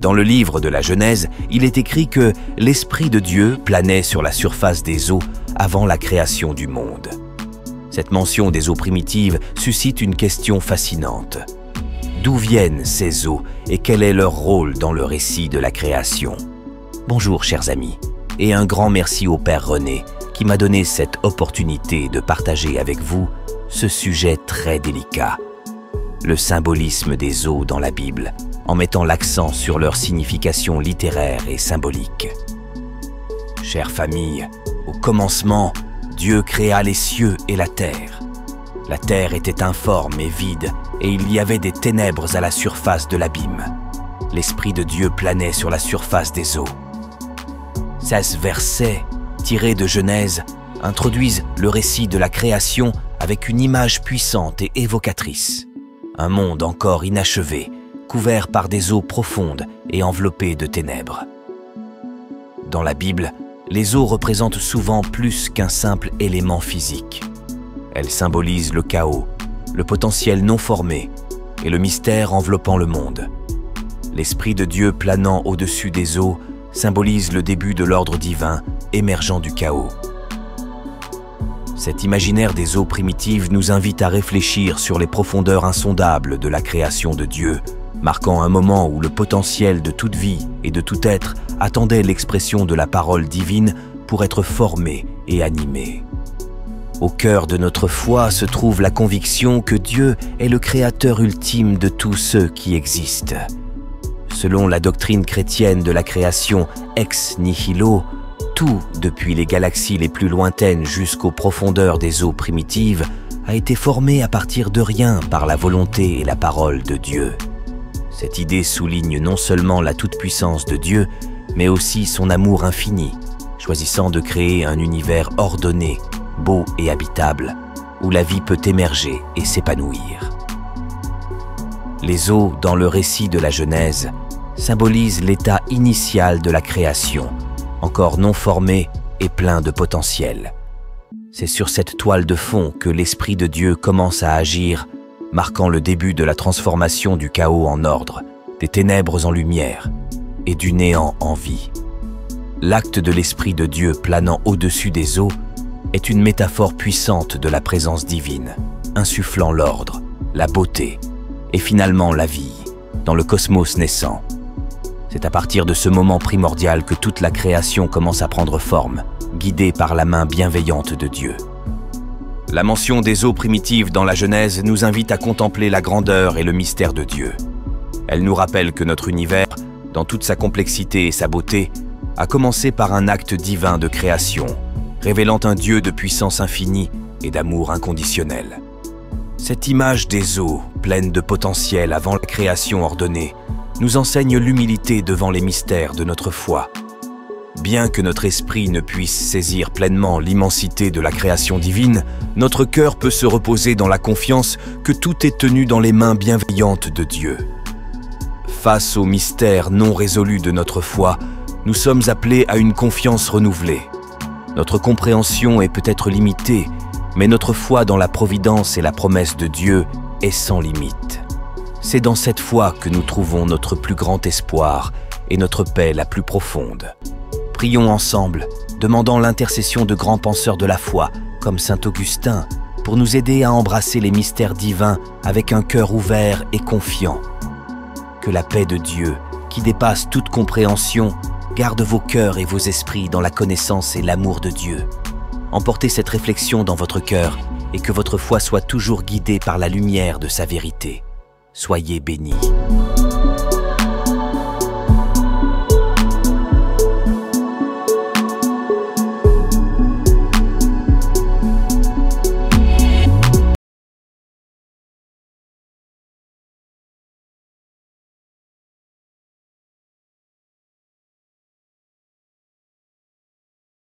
Dans le livre de la Genèse, il est écrit que l'Esprit de Dieu planait sur la surface des eaux avant la création du monde. Cette mention des eaux primitives suscite une question fascinante. D'où viennent ces eaux et quel est leur rôle dans le récit de la création? Bonjour chers amis, et un grand merci au Père René qui m'a donné cette opportunité de partager avec vous ce sujet très délicat, le symbolisme des eaux dans la Bible, en mettant l'accent sur leur signification littéraire et symbolique. Chère famille, au commencement, Dieu créa les cieux et la terre. La terre était informe et vide, et il y avait des ténèbres à la surface de l'abîme. L'Esprit de Dieu planait sur la surface des eaux. 16 versets, tirés de Genèse, introduisent le récit de la création avec une image puissante et évocatrice. Un monde encore inachevé, couvert par des eaux profondes et enveloppé de ténèbres. Dans la Bible, les eaux représentent souvent plus qu'un simple élément physique. Elles symbolisent le chaos, le potentiel non formé et le mystère enveloppant le monde. L'Esprit de Dieu planant au-dessus des eaux symbolise le début de l'ordre divin émergeant du chaos. Cet imaginaire des eaux primitives nous invite à réfléchir sur les profondeurs insondables de la création de Dieu, marquant un moment où le potentiel de toute vie et de tout être attendait l'expression de la parole divine pour être formé et animé. Au cœur de notre foi se trouve la conviction que Dieu est le créateur ultime de tous ceux qui existent. Selon la doctrine chrétienne de la création ex nihilo, tout, depuis les galaxies les plus lointaines jusqu'aux profondeurs des eaux primitives, a été formé à partir de rien par la volonté et la parole de Dieu. Cette idée souligne non seulement la toute-puissance de Dieu, mais aussi son amour infini, choisissant de créer un univers ordonné, beau et habitable, où la vie peut émerger et s'épanouir. Les eaux, dans le récit de la Genèse, symbolisent l'état initial de la création, encore non formé et plein de potentiel. C'est sur cette toile de fond que l'Esprit de Dieu commence à agir, marquant le début de la transformation du chaos en ordre, des ténèbres en lumière et du néant en vie. L'acte de l'Esprit de Dieu planant au-dessus des eaux est une métaphore puissante de la présence divine, insufflant l'ordre, la beauté et finalement la vie dans le cosmos naissant. C'est à partir de ce moment primordial que toute la création commence à prendre forme, guidée par la main bienveillante de Dieu. La mention des eaux primitives dans la Genèse nous invite à contempler la grandeur et le mystère de Dieu. Elle nous rappelle que notre univers, dans toute sa complexité et sa beauté, a commencé par un acte divin de création, révélant un Dieu de puissance infinie et d'amour inconditionnel. Cette image des eaux, pleines de potentiel avant la création ordonnée, nous enseigne l'humilité devant les mystères de notre foi. Bien que notre esprit ne puisse saisir pleinement l'immensité de la création divine, notre cœur peut se reposer dans la confiance que tout est tenu dans les mains bienveillantes de Dieu. Face aux mystères non résolus de notre foi, nous sommes appelés à une confiance renouvelée. Notre compréhension est peut-être limitée, mais notre foi dans la providence et la promesse de Dieu est sans limite. C'est dans cette foi que nous trouvons notre plus grand espoir et notre paix la plus profonde. Prions ensemble, demandant l'intercession de grands penseurs de la foi, comme saint Augustin, pour nous aider à embrasser les mystères divins avec un cœur ouvert et confiant. Que la paix de Dieu, qui dépasse toute compréhension, garde vos cœurs et vos esprits dans la connaissance et l'amour de Dieu. Emportez cette réflexion dans votre cœur et que votre foi soit toujours guidée par la lumière de sa vérité. Soyez bénis.